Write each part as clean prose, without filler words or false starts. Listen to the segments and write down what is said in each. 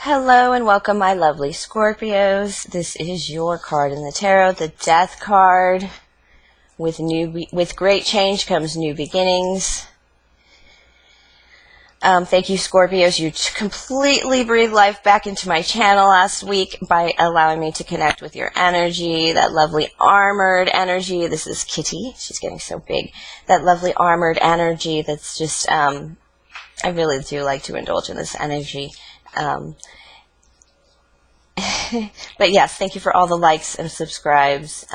Hello and welcome, my lovely Scorpios. This is your card in the tarot, the Death card. With great change comes new beginnings. Thank you, Scorpios. You completely breathed life back into my channel last week by allowing me to connect with your energy, that lovely armored energy. This is Kitty. She's getting so big. That lovely armored energy that's just, I really do like to indulge in this energy. But yes, thank you for all the likes and subscribes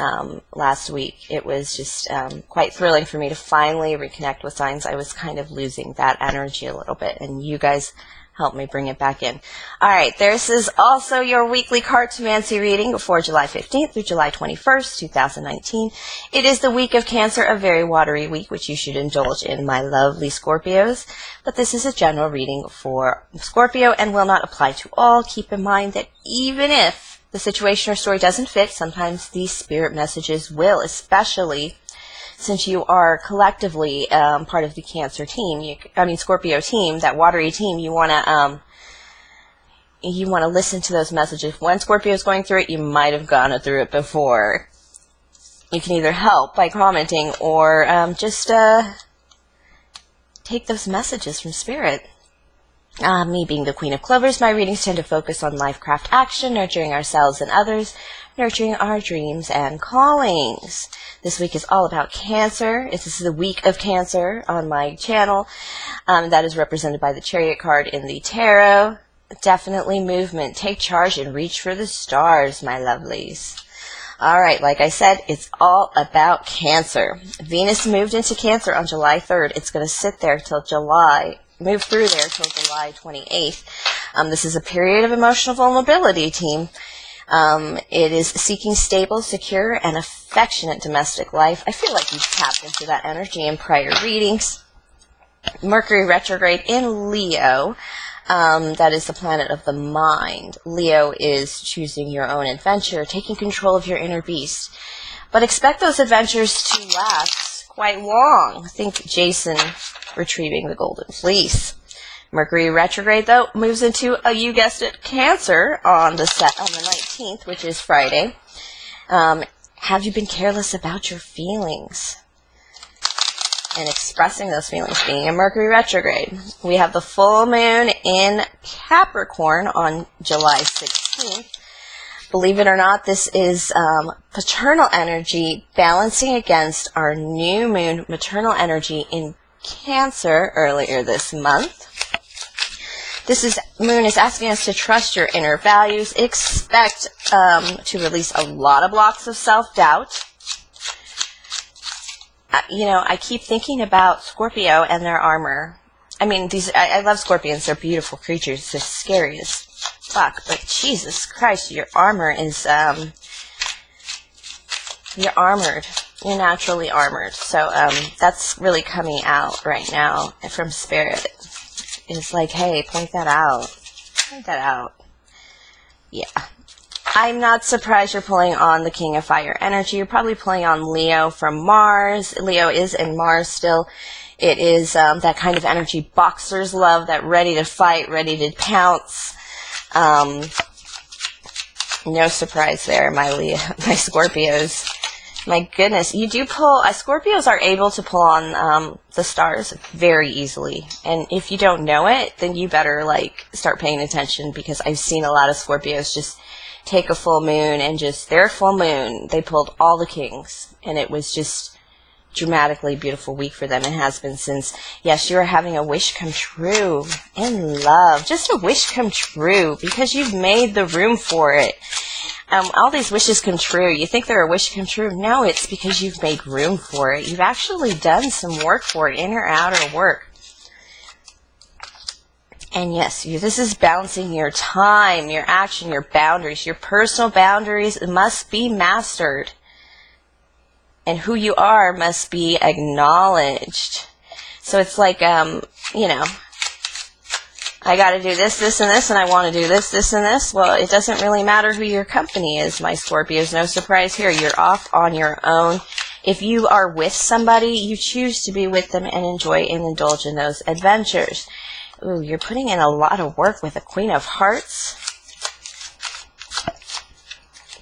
last week. It was just quite thrilling for me to finally reconnect with signs. I was kind of losing that energy a little bit, and you guys helped me bring it back in. All right, this is also your weekly Cartomancy reading for July 15th through July 21st, 2019. It is the week of Cancer, a very watery week, which you should indulge in, my lovely Scorpios. But this is a general reading for Scorpio and will not apply to all. Keep in mind that even if the situation or story doesn't fit, sometimes these spirit messages will, especially since you are collectively part of the Cancer team, Scorpio team, that watery team. You want to listen to those messages. When Scorpio is going through it, you might have gone through it before. You can either help by commenting or just take those messages from Spirit. Me being the Queen of Clovers, my readings tend to focus on LifeCraftAction, nurturing ourselves and others, nurturing our dreams and callings. This week is all about Cancer. This is the week of Cancer on my channel. That is represented by the Chariot card in the tarot. Definitely movement. Take charge and reach for the stars, my lovelies. All right, like I said, it's all about Cancer. Venus moved into Cancer on July 3rd. It's going to sit there till move through there till July 28th. This is a period of emotional vulnerability, team. It is seeking stable, secure, and affectionate domestic life. I feel like you've tapped into that energy in prior readings. Mercury retrograde in Leo. That is the planet of the mind. Leo is choosing your own adventure, taking control of your inner beast. But expect those adventures to last quite long. Think Jason retrieving the golden fleece. Mercury retrograde, though, moves into, you guessed it, Cancer on the 19th, which is Friday. Have you been careless about your feelings and expressing those feelings, being in Mercury retrograde? We have the full moon in Capricorn on July 16th. Believe it or not, this is paternal energy balancing against our new moon maternal energy in Cancer earlier this month. This moon is asking us to trust your inner values. Expect to release a lot of blocks of self-doubt. I keep thinking about Scorpio and their armor. I love scorpions. They're beautiful creatures. They're scary as fuck. But Jesus Christ, your armor is, you're armored. You're naturally armored. So that's really coming out right now from Spirit. It's like, hey, point that out. Point that out. Yeah. I'm not surprised you're pulling on the King of Fire energy. You're probably pulling on Leo from Mars. Leo is in Mars still. It is that kind of energy boxers love, that ready to fight, ready to pounce. No surprise there, my Scorpios. My goodness, you do pull, Scorpios are able to pull on the stars very easily. And if you don't know it, then you better, start paying attention, because I've seen a lot of Scorpios just take a full moon and their full moon, they pulled all the kings. And it was just dramatically beautiful week for them. It has been since. Yes, you're having a wish come true in love. Just a wish come true, because you've made the room for it. All these wishes come true. You think they're a wish come true? No, it's because you've made room for it. You've actually done some work for it, inner, outer work. And yes, this is balancing your time, your action, your boundaries. Your personal boundaries must be mastered. And who you are must be acknowledged. So it's like, I got to do this, this, and this, and I want to do this, this, and this. Well, it doesn't really matter who your company is, my Scorpios. No surprise here. You're off on your own. If you are with somebody, you choose to be with them and enjoy and indulge in those adventures. Ooh, you're putting in a lot of work with the Queen of Hearts.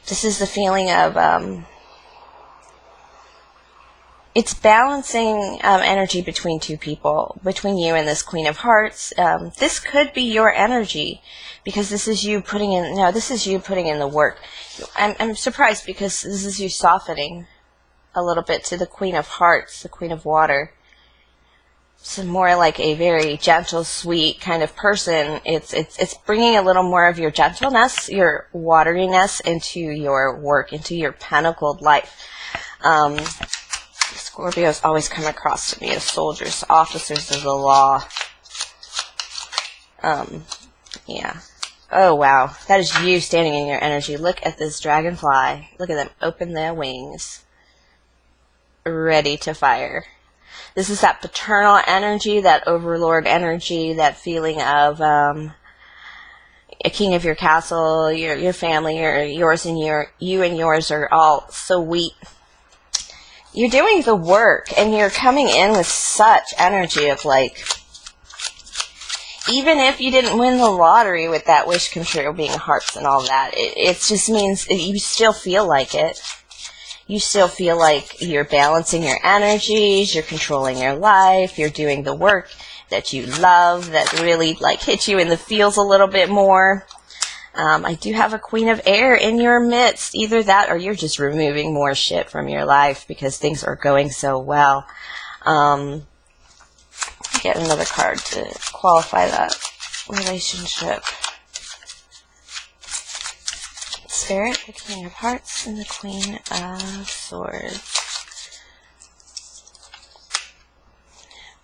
This is the feeling of, it's balancing energy between two people, between you and this Queen of Hearts. This could be your energy, because this is you putting in, no, this is you putting in the work. I'm surprised, because this is you softening a little bit to the Queen of Hearts, the Queen of Water. So more like a very gentle, sweet kind of person. It's bringing a little more of your gentleness, your wateriness into your work, into your pentacled life. Scorpios always come across to me as soldiers, officers of the law. Yeah. Oh, wow. That is you standing in your energy. Look at this dragonfly. Look at them open their wings. Ready to fire. This is that paternal energy, that overlord energy, that feeling of a king of your castle, your family, yours and you and yours are all so weak. You're doing the work, and you're coming in with such energy of like, even if you didn't win the lottery with that wish come true being hearts and all that, it just means you still feel like it. You still feel like you're balancing your energies, you're controlling your life, you're doing the work that you love, that really like hits you in the feels a little bit more. I do have a Queen of Air in your midst. Either that or you're just removing more shit from your life because things are going so well. Get another card to qualify that relationship. Spirit, the King of Hearts, and the Queen of Swords.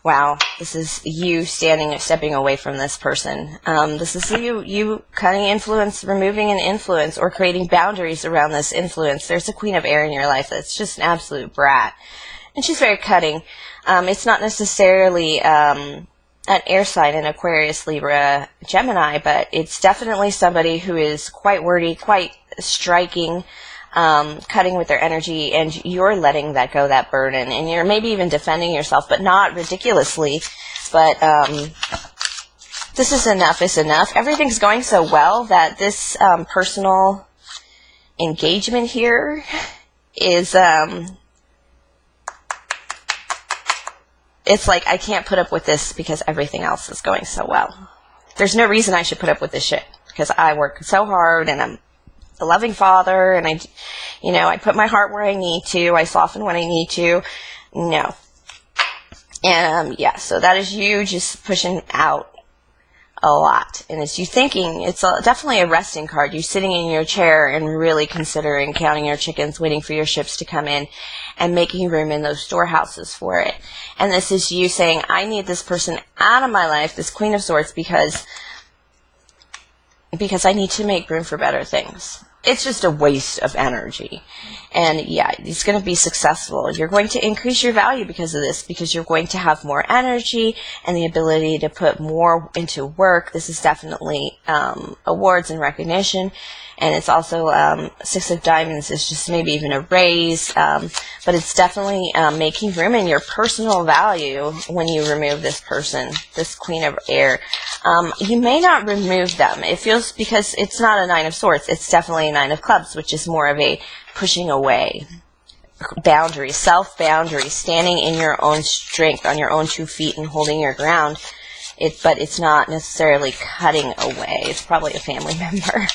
Wow, this is you stepping away from this person. This is you cutting influence, removing an influence, or creating boundaries around this influence. There's a Queen of Air in your life that's just an absolute brat. And she's very cutting. It's not necessarily an air sign, an Aquarius, Libra, Gemini, but it's definitely somebody who is quite wordy, quite striking, cutting with their energy, and you're letting that go, that burden, and you're maybe even defending yourself, but not ridiculously. But this is enough is enough. Everything's going so well that this personal engagement here is it's like, I can't put up with this because everything else is going so well. There's no reason I should put up with this shit because I work so hard and I'm a loving father, and I put my heart where I need to. I soften when I need to. No. And, yeah, so that is you just pushing out a lot. And it's you thinking, it's definitely a resting card. You sitting in your chair and really considering, counting your chickens, waiting for your ships to come in, and making room in those storehouses for it. And this is you saying, I need this person out of my life, this Queen of Swords, because I need to make room for better things. It's just a waste of energy. And yeah, it's going to be successful. You're going to increase your value because of this, because you're going to have more energy and the ability to put more into work. This is definitely awards and recognition. And it's also Six of Diamonds is just maybe even a raise. But it's definitely making room in your personal value when you remove this person, this Queen of Air. You may not remove them. It feels, because it's not a Nine of Swords, it's definitely a Nine of Clubs, which is more of a pushing away. Boundary, self-boundary, standing in your own strength, on your own 2 feet and holding your ground. But it's not necessarily cutting away. It's probably a family member.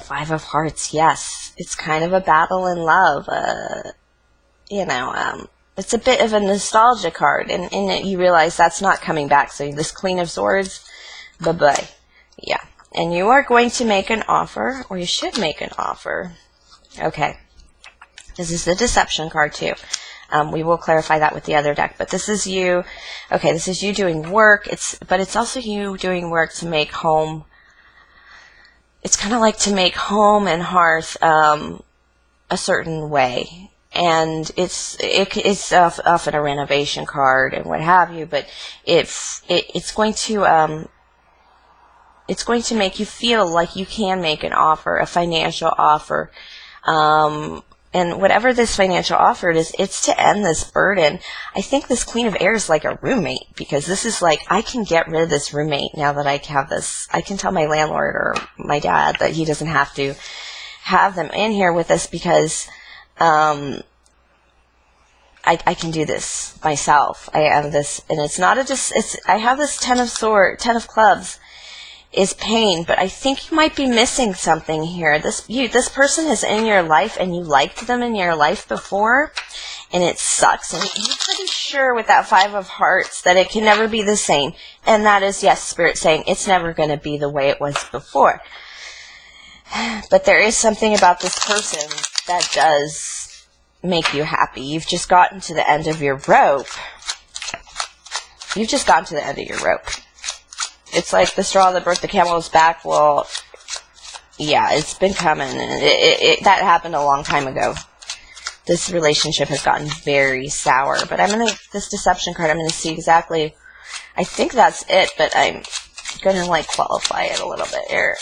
Five of Hearts, yes. It's kind of a battle in love. It's a bit of a nostalgia card, and you realize that's not coming back. So this Queen of Swords, bye-bye. Yeah. And you are going to make an offer, or you should make an offer. Okay. This is the Deception card, too. We will clarify that with the other deck. But this is you. Okay, this is you doing work. But it's also you doing work to make home. It's kind of like to make home and hearth a certain way. And it's often a renovation card and what have you, but it's going to make you feel like you can make an offer, a financial offer, and And whatever this financial offer is, it's to end this burden. I think this Queen of Air is like a roommate, because this is like, I can get rid of this roommate now that I have this. I can tell my landlord or my dad that he doesn't have to have them in here with us, because I can do this myself. I have this, and it's not I have this Ten of Clubs is pain, but I think you might be missing something here. This person is in your life, and you liked them in your life before, and it sucks. And you're pretty sure with that Five of Hearts that it can never be the same. And that is, yes, Spirit saying it's never going to be the way it was before. But there is something about this person that does make you happy. You've just gotten to the end of your rope. You've just gotten to the end of your rope. It's like the straw that broke the camel's back. Well, yeah, it's been coming. That happened a long time ago. This relationship has gotten very sour. But this deception card, I'm going to see exactly. I think that's it, but I'm going to like qualify it a little bit here.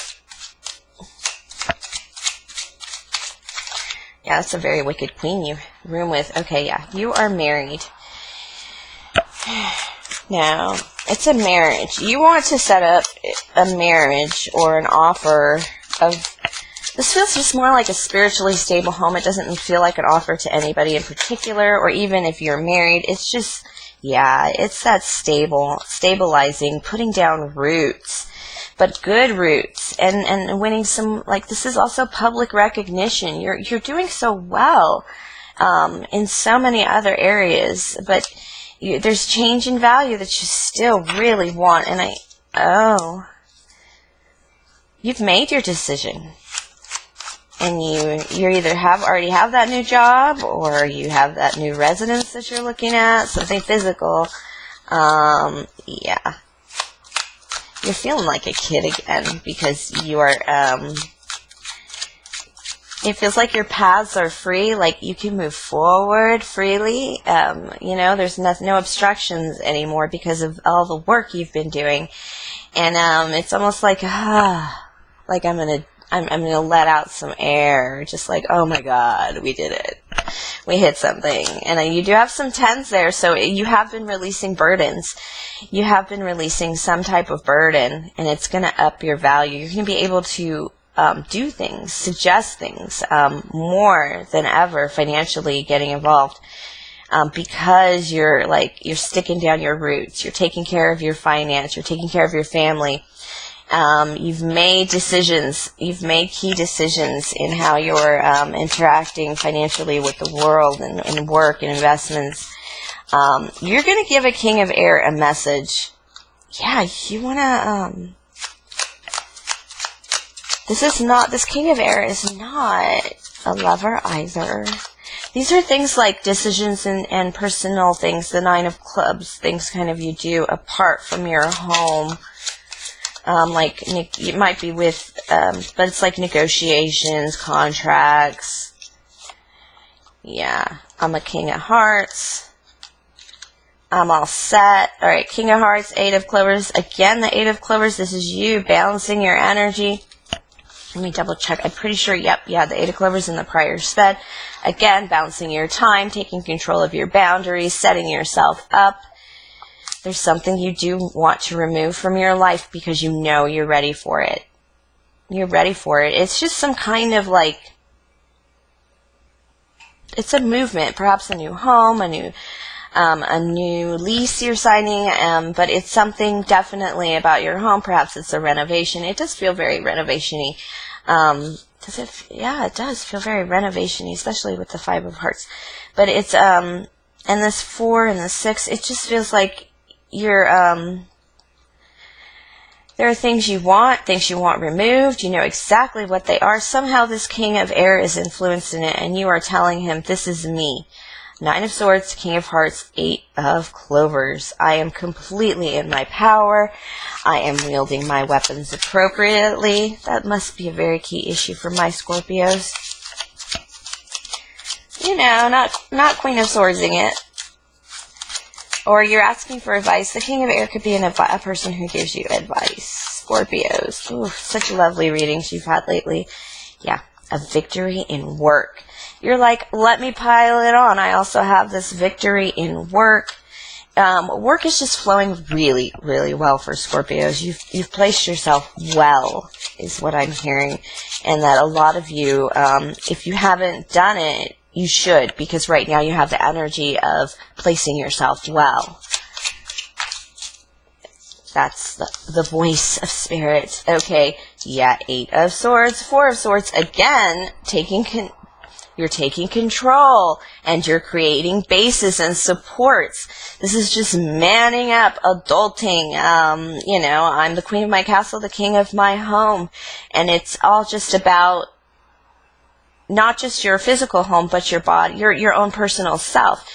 Yeah, that's a very wicked queen you room with. Okay, yeah, you are married. Now, it's a marriage. You want to set up a marriage or an offer of... This feels just more like a spiritually stable home. It doesn't feel like an offer to anybody in particular, or even if you're married. It's just, yeah, it's that stabilizing, putting down roots, but good roots, and winning some, like, this is also public recognition. You're doing so well in so many other areas, but there's change in value that you still really want. And you've made your decision, and you either already have that new job, or you have that new residence that you're looking at, something physical. Yeah, you're feeling like a kid again, because you are. It feels like your paths are free, like you can move forward freely. There's no obstructions anymore because of all the work you've been doing. And it's almost like I'm gonna let out some air, just like, oh my God, we did it. We hit something. And you do have some tens there, so you have been releasing burdens. You have been releasing some type of burden, and it's gonna up your value. You're gonna be able to do things, suggest things, more than ever financially getting involved, because you're sticking down your roots. You're taking care of your finance. You're taking care of your family. You've made decisions. You've made key decisions in how you're interacting financially with the world and work and investments. You're going to give a King of Air a message. Yeah, you want to... This King of Air is not a lover either. These are things like decisions and personal things, the Nine of Clubs, things kind of you do apart from your home. It might be with, but it's like negotiations, contracts. Yeah, I'm a King of Hearts. I'm all set. All right, King of Hearts, Eight of Clovers. Again, the Eight of Clovers, this is you balancing your energy. Let me double check. I'm pretty sure, yep, yeah, the Eight of Clovers in the prior spread. Again, balancing your time, taking control of your boundaries, setting yourself up. There's something you do want to remove from your life because you know you're ready for it. You're ready for it. It's just some kind of it's a movement, perhaps a new home, a new lease you're signing, but it's something definitely about your home. Perhaps it's a renovation. It does feel very renovation-y. Does it? Yeah, it does feel very renovation-y, especially with the Five of Hearts. But it's, and this 4 and the 6, it just feels like you're, there are things you want removed. You know exactly what they are. Somehow this King of Air is influenced in it, and you are telling him, this is me. 9 of Swords, King of Hearts, 8 of Clovers. I am completely in my power. I am wielding my weapons appropriately. That must be a very key issue for my Scorpios. You know, not Queen of Swordsing it. Or you're asking for advice. The King of Air could be a person who gives you advice. Scorpios. Ooh, such lovely readings you've had lately. Yeah, a victory in work. You're like, let me pile it on. I also have this victory in work. Work is just flowing really, really well for Scorpios. You've placed yourself well, is what I'm hearing. And that a lot of you, if you haven't done it, you should, because right now you have the energy of placing yourself well. That's the voice of spirit. Okay, yeah, 8 of Swords, 4 of Swords. Again, you're taking control, and you're creating bases and supports. This is just manning up, adulting. You know, I'm the queen of my castle, the king of my home. And it's all just about not just your physical home, but your body, your own personal self.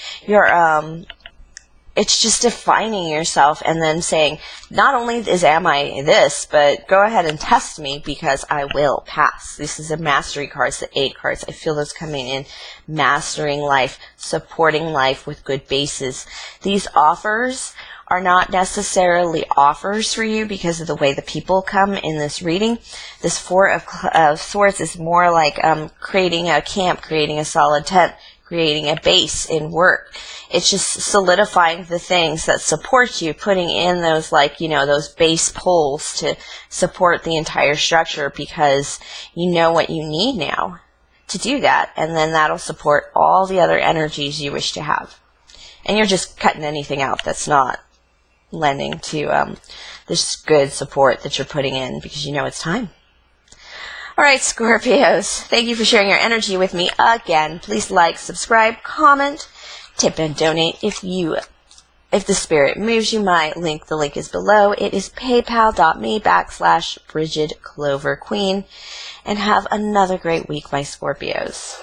It's just defining yourself and then saying, not only am I this, but go ahead and test me because I will pass. This is a mastery cards, the 8 cards. I feel those coming in. Mastering life, supporting life with good bases. These offers are not necessarily offers for you because of the way the people come in this reading. This 4 of Swords is more like creating a camp, creating a solid tent, creating a base in work. It's just solidifying the things that support you, putting in those, like, you know, those base poles to support the entire structure because you know what you need now to do that. And then that'll support all the other energies you wish to have. And you're just cutting anything out that's not lending to this good support that you're putting in because you know it's time. All right, Scorpios, thank you for sharing your energy with me again. Please like, subscribe, comment, tip, and donate if the spirit moves you. The link is below. It is paypal.me/BridgetCloverQueen. And have another great week, my Scorpios.